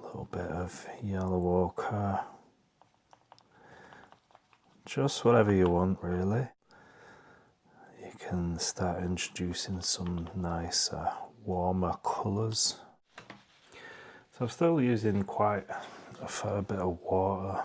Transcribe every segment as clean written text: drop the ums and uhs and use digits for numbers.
little bit of yellow ochre, just whatever you want really. You can start introducing some nice warmer colours. So I'm still using quite a fair bit of water,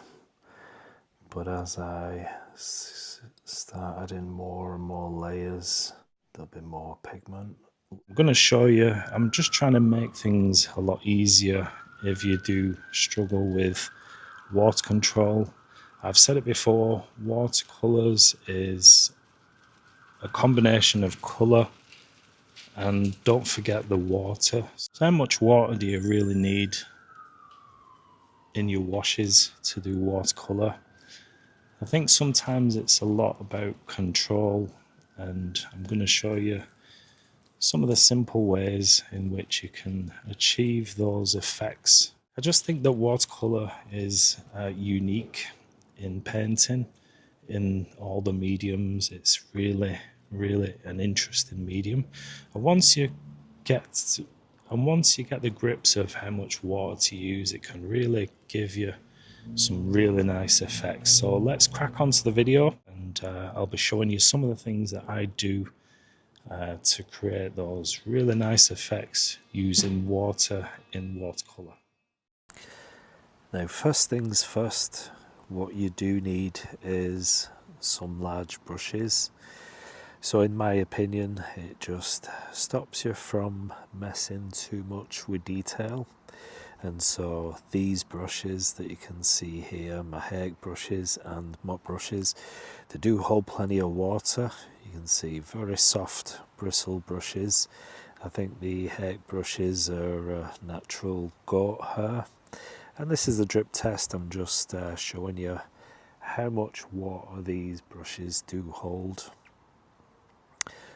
but as I start adding more and more layers, there'll be more pigment. I'm going to show you, I'm just trying to make things a lot easier if you do struggle with water control. I've said it before, watercolours is a combination of colour, and don't forget the water. So how much water do you really need in your washes to do watercolour? I think sometimes it's a lot about control, and I'm going to show you some of the simple ways in which you can achieve those effects. I just think that watercolour is unique in painting. In all the mediums, it's really an interesting medium, and once you get the grips of how much water to use, it can really give you some really nice effects. So let's crack on to the video, and I'll be showing you some of the things that I do to create those really nice effects using water in watercolour. Now, first things first, what you do need is some large brushes. So in my opinion, it just stops you from messing too much with detail. And so these brushes that you can see here, my hair brushes and mop brushes, they do hold plenty of water. You can see very soft bristle brushes. I think the hair brushes are natural goat hair. And this is a drip test. I'm just showing you how much water these brushes do hold.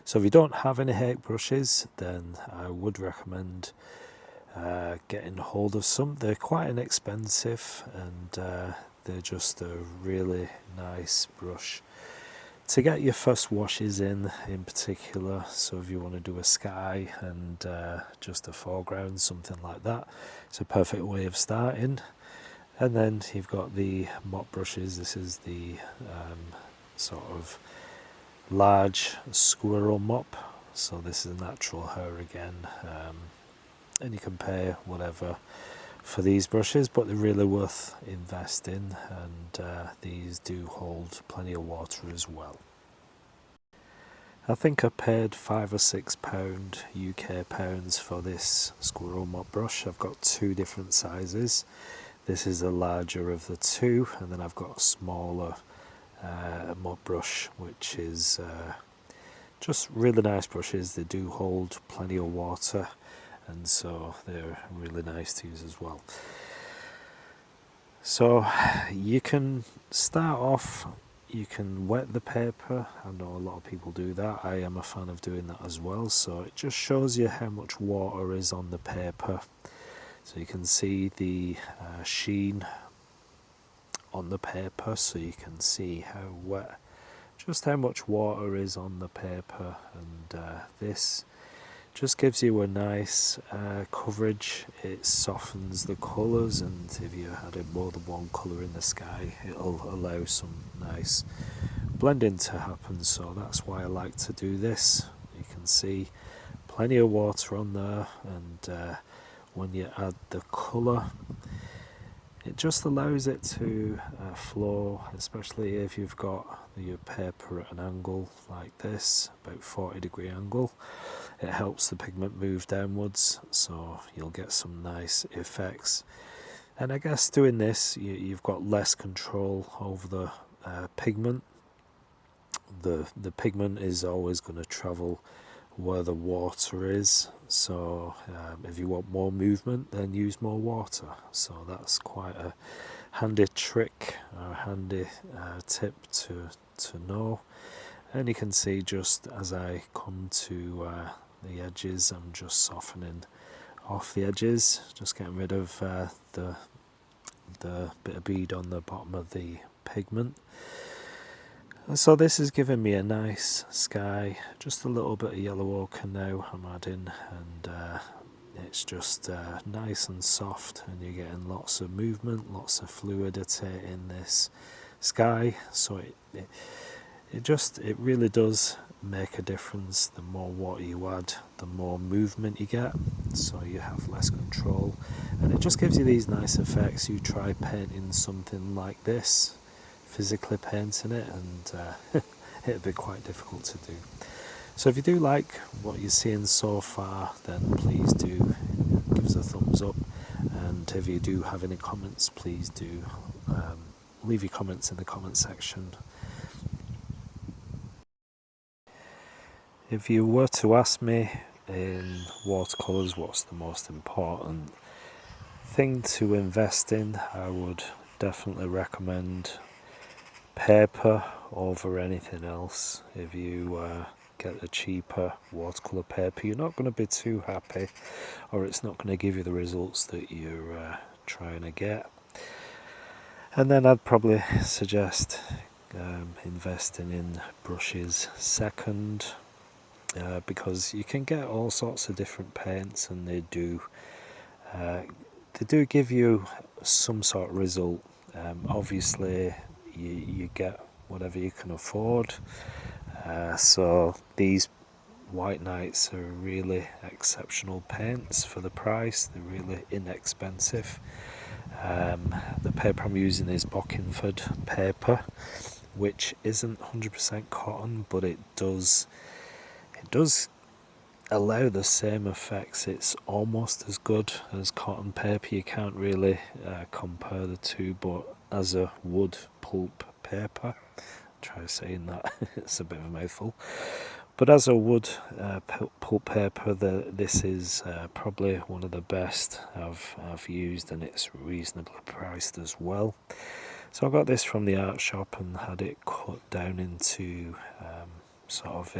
So if you don't have any hair brushes, then I would recommend getting hold of some. They're quite inexpensive, and they're just a really nice brush to get your first washes in particular. So if you want to do a sky and just a foreground, something like that, it's a perfect way of starting. And then you've got the mop brushes. This is the sort of large squirrel mop, so this is natural hair again, and you can pay whatever for these brushes, but they're really worth investing, and these do hold plenty of water as well. I think I paid £5 or £6 UK pounds for this squirrel mop brush. I've got two different sizes. This is the larger of the two, and then I've got a smaller mop brush, which is just really nice brushes. They do hold plenty of water, and so they're really nice to use as well. So you can start off, you can wet the paper. I know a lot of people do that. I am a fan of doing that as well. So it just shows you how much water is on the paper. So you can see the sheen on the paper, so you can see how wet, just how much water is on the paper, and this just gives you a nice coverage. It softens the colours, and if you added more than one colour in the sky, it'll allow some nice blending to happen. So that's why I like to do this. You can see plenty of water on there, and when you add the colour, it just allows it to flow, especially if you've got your paper at an angle like this, about 40-degree angle. It helps the pigment move downwards, so you'll get some nice effects. And I guess doing this, you've got less control over the pigment. The pigment is always going to travel where the water is, so if you want more movement, then use more water. So that's quite a handy trick, or a handy tip to know. And you can see, just as I come to the edges, I'm just softening off the edges, just getting rid of the bit of bead on the bottom of the pigment. So this is giving me a nice sky, just a little bit of yellow ochre now I'm adding, and it's just nice and soft, and you're getting lots of movement, lots of fluidity in this sky. So it really does make a difference. The more water you add, the more movement you get, so you have less control, and it just gives you these nice effects. You try painting something like this, physically painting it, and it'd be quite difficult to do. So if you do like what you're seeing so far, then please do give us a thumbs up, and if you do have any comments, please do leave your comments in the comment section. If you were to ask me in watercolours what's the most important thing to invest in, I would definitely recommend paper over anything else. If you get a cheaper watercolour paper, you're not going to be too happy, or it's not going to give you the results that you're trying to get. And then I'd probably suggest investing in brushes second, because you can get all sorts of different paints, and they do give you some sort of result. Obviously you get whatever you can afford, so these White Nights are really exceptional paints for the price. They're really inexpensive. The paper I'm using is Bockingford paper, which isn't 100% cotton, but it does allow the same effects. It's almost as good as cotton paper. You can't really compare the two, but as a wood pulp paper, try saying that, it's a bit of a mouthful, but as a wood pulp paper, this is probably one of the best I've used, and it's reasonably priced as well. So I got this from the art shop and had it cut down into sort of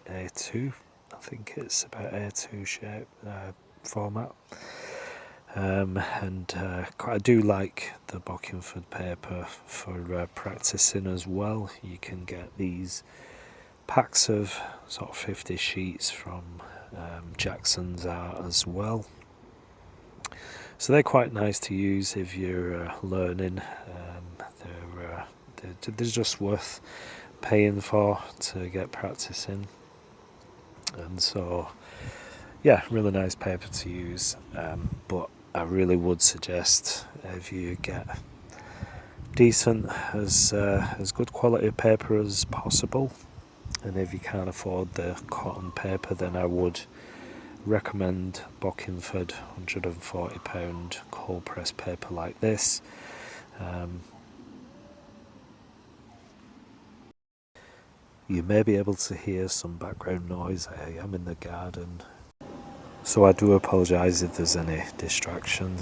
A2, I think it's about A2 shape format, and I do like the Bockingford paper for practicing as well. You can get these packs of sort of 50 sheets from Jackson's Art as well, so they're quite nice to use if you're learning. They're just worth paying for to get practicing. And so, yeah, really nice paper to use, but I really would suggest, if you get decent, as good quality paper as possible, and if you can't afford the cotton paper, then I would recommend Bockingford £140 cold press paper like this. You may be able to hear some background noise. I am in the garden, so I do apologise if there's any distraction.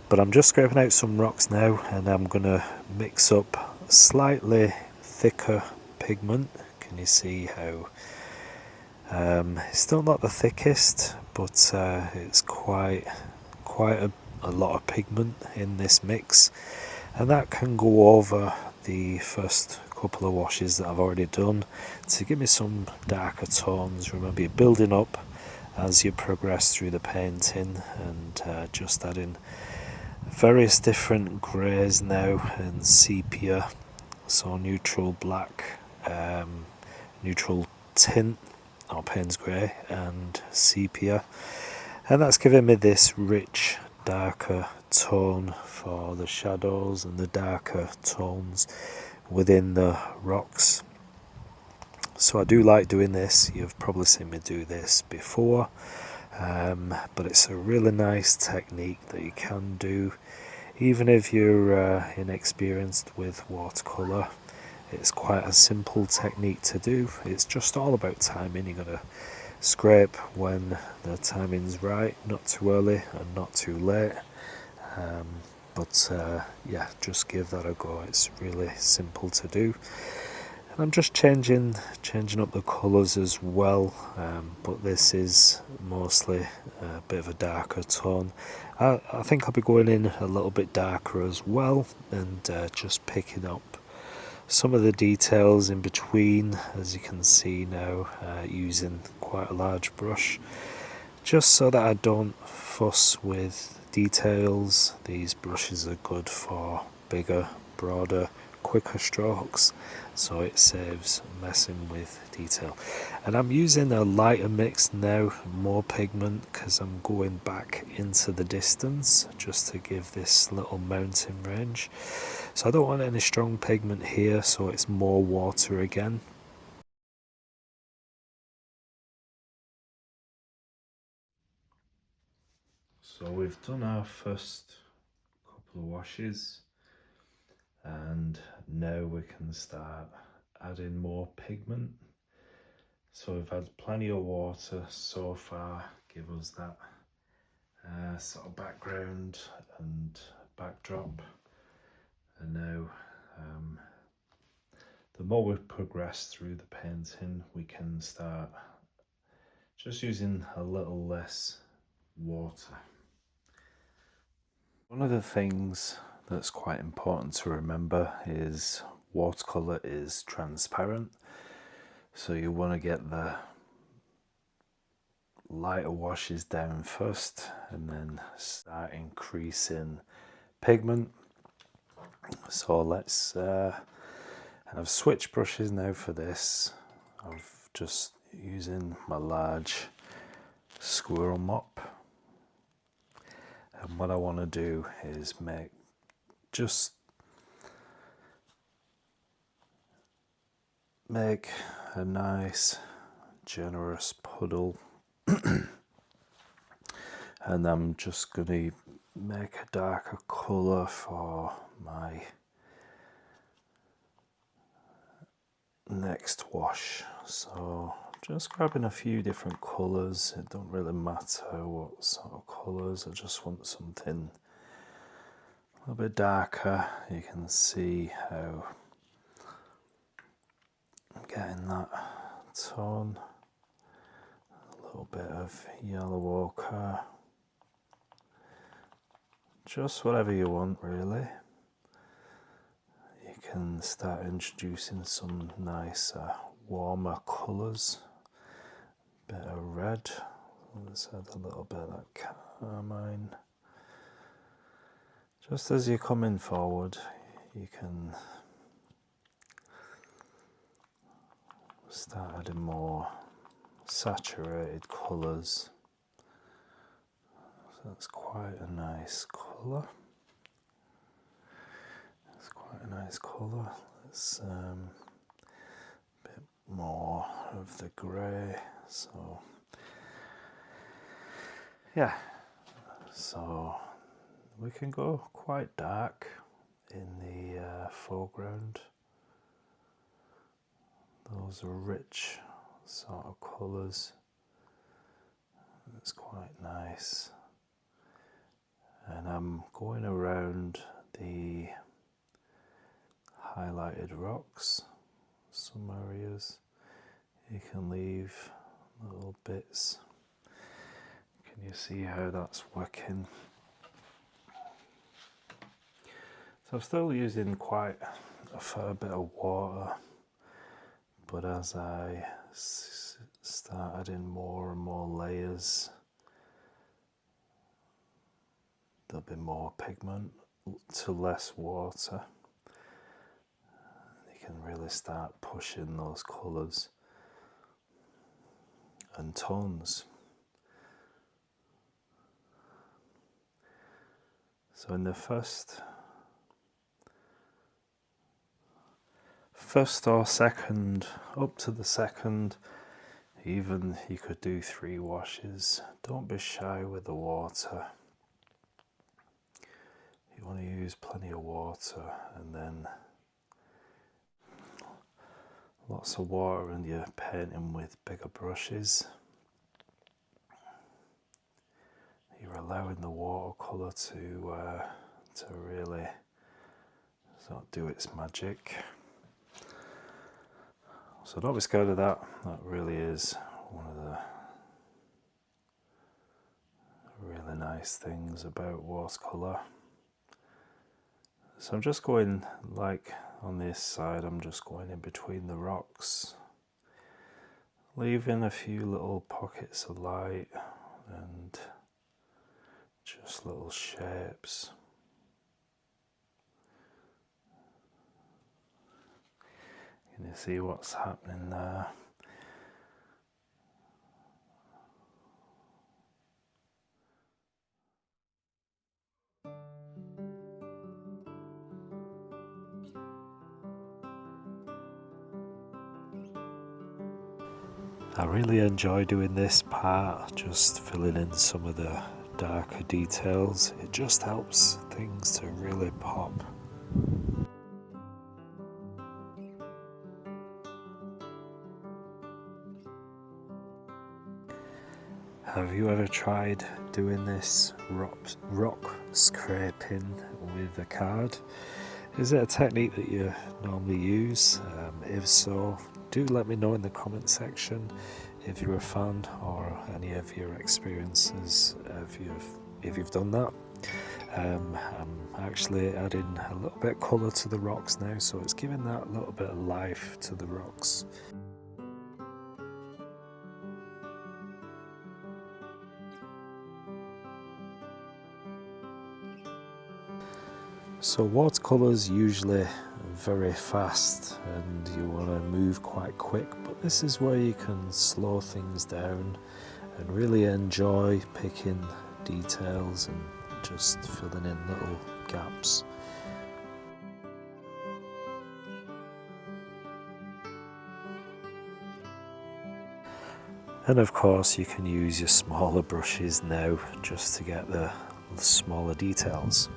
But I'm just scraping out some rocks now, and I'm going to mix up slightly thicker pigment. Can you see how it's still not the thickest, but it's quite a lot of pigment in this mix, and that can go over the first couple of washes that I've already done to give me some darker tones. Remember, you're building up as you progress through the painting, and just adding various different greys now, and sepia, so neutral black, neutral tint or Payne's grey, and sepia, and that's giving me this rich darker tone for the shadows and the darker tones within the rocks. So I do like doing this. You've probably seen me do this before, but it's a really nice technique that you can do even if you're inexperienced with watercolour. It's quite a simple technique to do. It's just all about timing. You're going to scrape when the timing's right, not too early and not too late. But yeah, just give that a go. It's really simple to do. And I'm just changing up the colours as well, but this is mostly a bit of a darker tone. I think I'll be going in a little bit darker as well, and just picking up some of the details in between, as you can see now, using quite a large brush, just so that I don't fuss with details. These brushes are good for bigger, broader, quicker strokes, so it saves messing with detail. And I'm using a lighter mix now, more pigment, because I'm going back into the distance just to give this little mountain range. So I don't want any strong pigment here, so it's more water again. So we've done our first couple of washes, and now we can start adding more pigment. So we've had plenty of water so far, give us that sort of background and backdrop, and now the more we progress through the painting, we can start just using a little less water. One of the things that's quite important to remember is watercolour is transparent, so you want to get the lighter washes down first and then start increasing pigment. So let's and I've switched brushes now for this. I've just using my large squirrel mop, and what I want to do is make a nice generous puddle. And I'm just going to make a darker colour for my next wash. So just grabbing a few different colours. It don't really matter what sort of colours, I just want something a little bit darker. You can see how I'm getting that tone, a little bit of yellow ochre, just whatever you want really. You can start introducing some nicer, warmer colours, bit of red, let's add a little bit of that carmine. Just as you're coming forward, you can start adding more saturated colours. So that's quite a nice colour. It's quite a nice colour. Let's a bit more of the grey. So yeah, so we can go quite dark in the foreground. Those rich sort of colours. It's quite nice. And I'm going around the highlighted rocks, some areas. You can leave little bits. Can you see how that's working? So I'm still using quite a fair bit of water, but as I start adding more and more layers, there'll be more pigment to less water. You can really start pushing those colours and tones. So in the first or second, up to the second, even you could do 3 washes. Don't be shy with the water. You want to use plenty of water, and then lots of water and you're painting with bigger brushes. You're allowing the watercolour to really sort of do its magic. So don't be scared of that. That really is one of the really nice things about watercolour. So I'm just going, like on this side, I'm just going in between the rocks. leaving a few little pockets of light and just little shapes. Can you see what's happening there? I really enjoy doing this part, just filling in some of the darker details. It just helps things to really pop. Have you ever tried doing this rock scraping with a card? Is it a technique that you normally use? If so, do let me know in the comment section if you're a fan or any of your experiences if you've done that. I'm actually adding a little bit of colour to the rocks now, so it's giving that little bit of life to the rocks. So watercolours usually very fast and you want to move quite quick, but this is where you can slow things down and really enjoy picking details and just filling in little gaps. And of course you can use your smaller brushes now just to get the smaller details.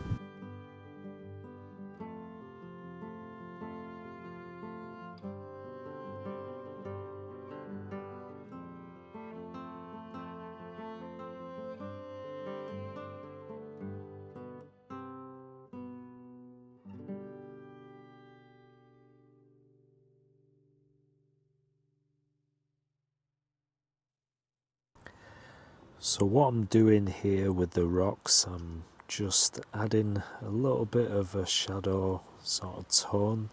So what I'm doing here with the rocks, I'm just adding a little bit of a shadow sort of tone,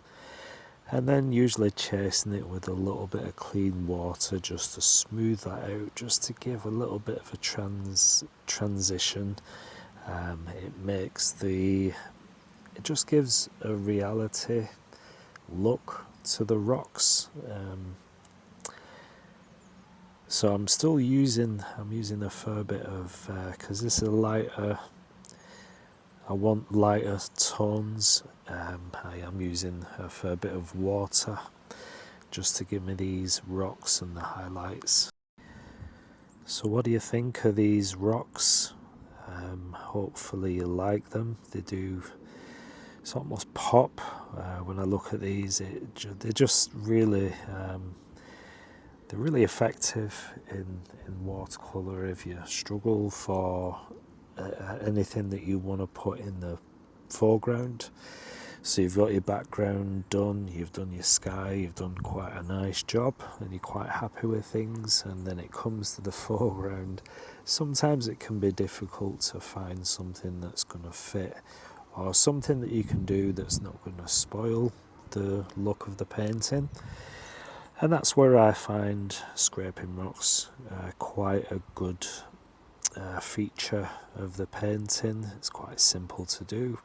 and then usually chasing it with a little bit of clean water just to smooth that out, just to give a little bit of a transition. It just gives a reality look to the rocks. So I'm using a fair bit of, because this is a lighter, I want lighter tones. I am using a fair bit of water just to give me these rocks and the highlights. So what do you think of these rocks? Hopefully you like them. They do, it's almost pop when I look at these. They're just really they're really effective in watercolour if you struggle for anything that you want to put in the foreground. So you've got your background done, you've done your sky, you've done quite a nice job and you're quite happy with things, and then it comes to the foreground. Sometimes it can be difficult to find something that's going to fit, or something that you can do that's not going to spoil the look of the painting. And that's where I find scraping rocks quite a good feature of the painting. It's quite simple to do,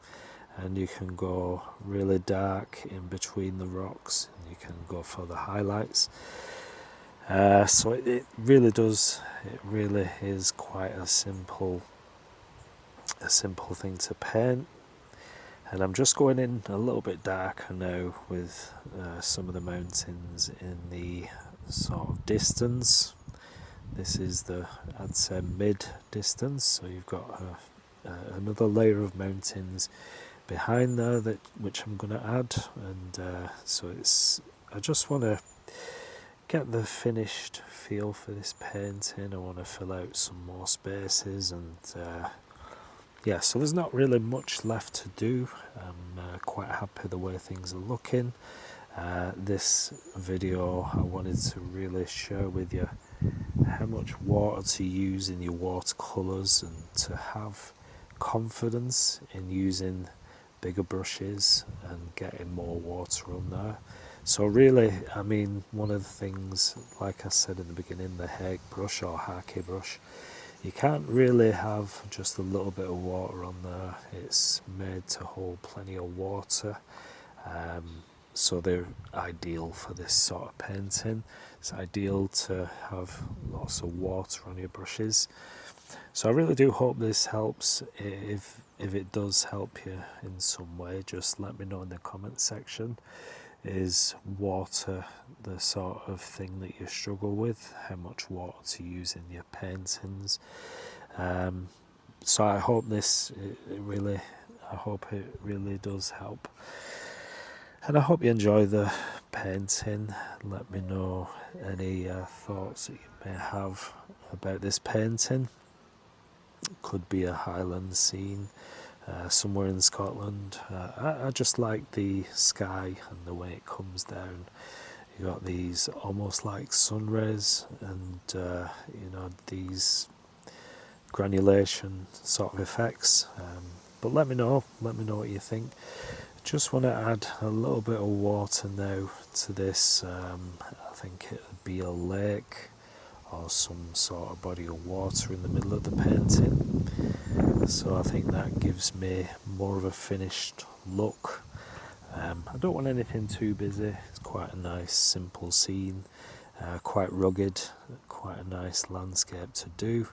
and you can go really dark in between the rocks and you can go for the highlights. So it really is quite a simple thing to paint. And I'm just going in a little bit darker now with some of the mountains in the sort of distance. This is I'd say mid distance, so you've got another layer of mountains behind there which I'm going to add, and so I just want to get the finished feel for this painting. I want to fill out some more spaces, and yeah, so there's not really much left to do. I'm quite happy the way things are looking. This video I wanted to really share with you how much water to use in your watercolours, and to have confidence in using bigger brushes and getting more water on there. So really, I mean, one of the things, like I said in the beginning, the hair brush or hake brush, you can't really have just a little bit of water on there. It's made to hold plenty of water. So they're ideal for this sort of painting. It's ideal to have lots of water on your brushes. So I really do hope this helps. If it does help you in some way, just let me know in the comment section. Is water the sort of thing that you struggle with? How much water to use in your paintings? So I hope I hope it really does help. And I hope you enjoy the painting. Let me know any thoughts that you may have about this painting. Could be a Highland scene somewhere in Scotland. I just like the sky and the way it comes down. You got these almost like sun rays and these granulation sort of effects. But let me know what you think. Just want to add a little bit of water now to this. I think it would be a lake or some sort of body of water in the middle of the painting. So I think that gives me more of a finished look. I don't want anything too busy. It's quite a nice simple scene, quite rugged, quite a nice landscape to do.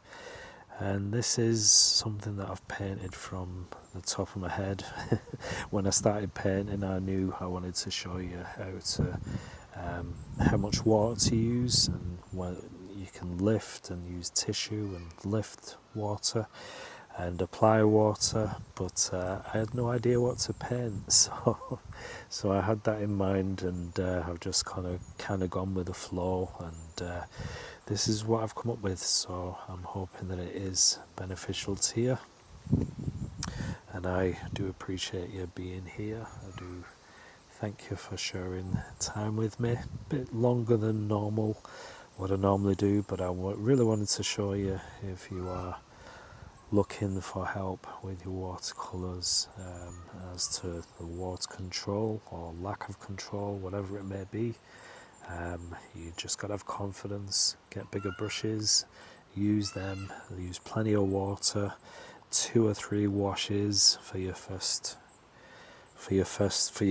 And this is something that I've painted from the top of my head. When I started painting, I knew I wanted to show you how much water to use, and what you can lift and use tissue and lift water and apply water, but I had no idea what to paint, so I had that in mind, and I've just kind of gone with the flow, and this is what I've come up with. So I'm hoping that it is beneficial to you, and I do appreciate you being here. I do thank you for sharing time with me. A bit longer than normal, what I normally do, but I really wanted to show you, if you are looking for help with your watercolours, as to the water control or lack of control, whatever it may be. You just got to have confidence, get bigger brushes, use them, use plenty of water, 2 or 3 washes for your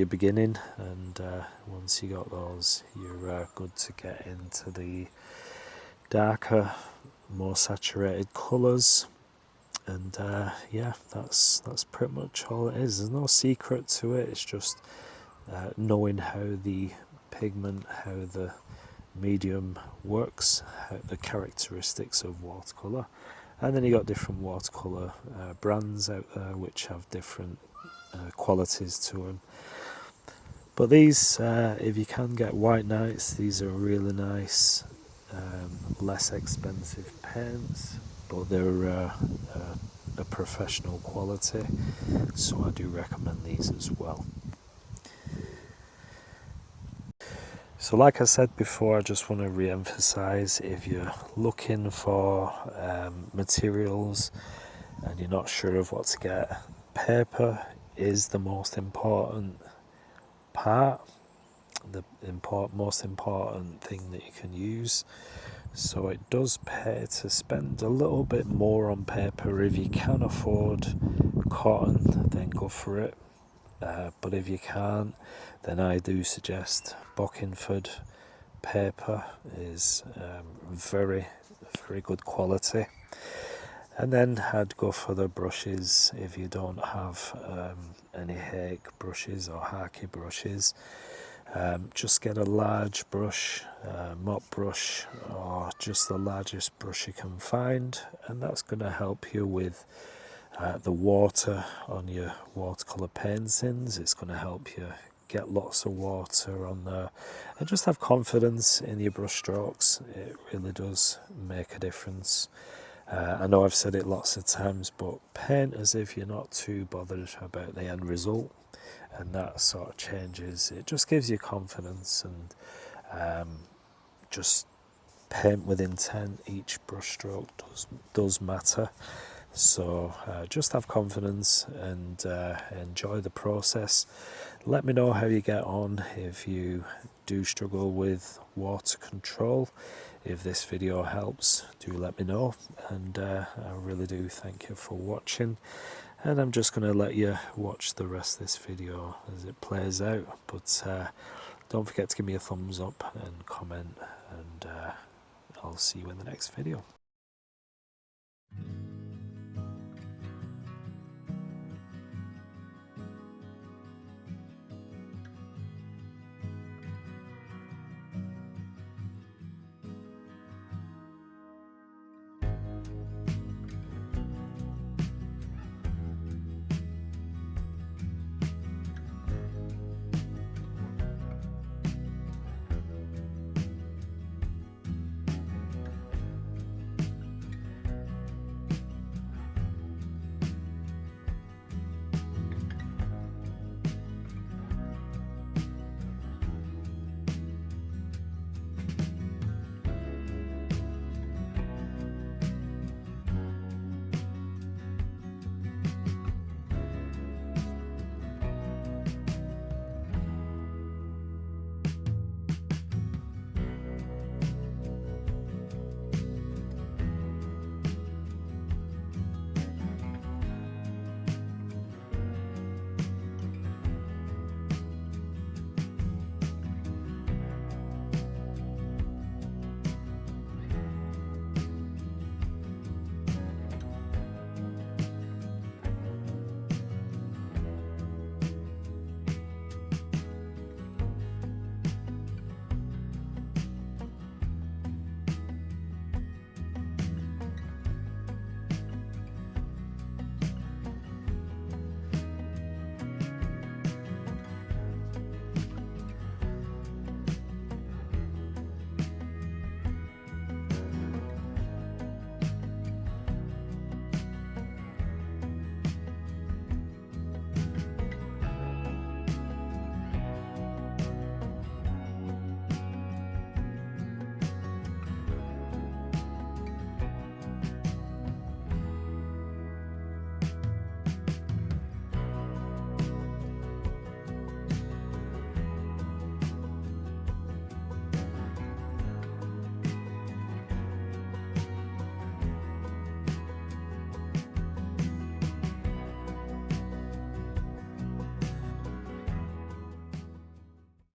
beginning, and once you got those, you're good to get into the darker, more saturated colours. And yeah, that's pretty much all it is. There's no secret to it. It's just knowing how the pigment, how the medium works, the characteristics of watercolour. And then you got different watercolour brands out there which have different qualities to them. But these, if you can get white nights, these are really nice, less expensive paints, but they're a professional quality, so I do recommend these as well. So like I said before, I just want to re-emphasize, if you're looking for materials and you're not sure of what to get, paper is the most important part, the most important thing that you can use. So it does pay to spend a little bit more on paper. If you can afford cotton, then go for it. But if you can't, then I do suggest Bockingford paper is very, very good quality. And then I'd go for the brushes. If you don't have any hake brushes or hake brushes, just get a large brush, mop brush, or just the largest brush you can find, and that's going to help you with the water on your watercolour paintings. It's going to help you get lots of water on there, and just have confidence in your brush strokes. It really does make a difference. I know I've said it lots of times, but paint as if you're not too bothered about the end result, and that sort of changes. It just gives you confidence, and just paint with intent. Each brush stroke does matter. So just have confidence and enjoy the process. Let me know how you get on if you do struggle with water control. If this video helps, do let me know, and I really do thank you for watching. And I'm just going to let you watch the rest of this video as it plays out, but don't forget to give me a thumbs up and comment, and I'll see you in the next video.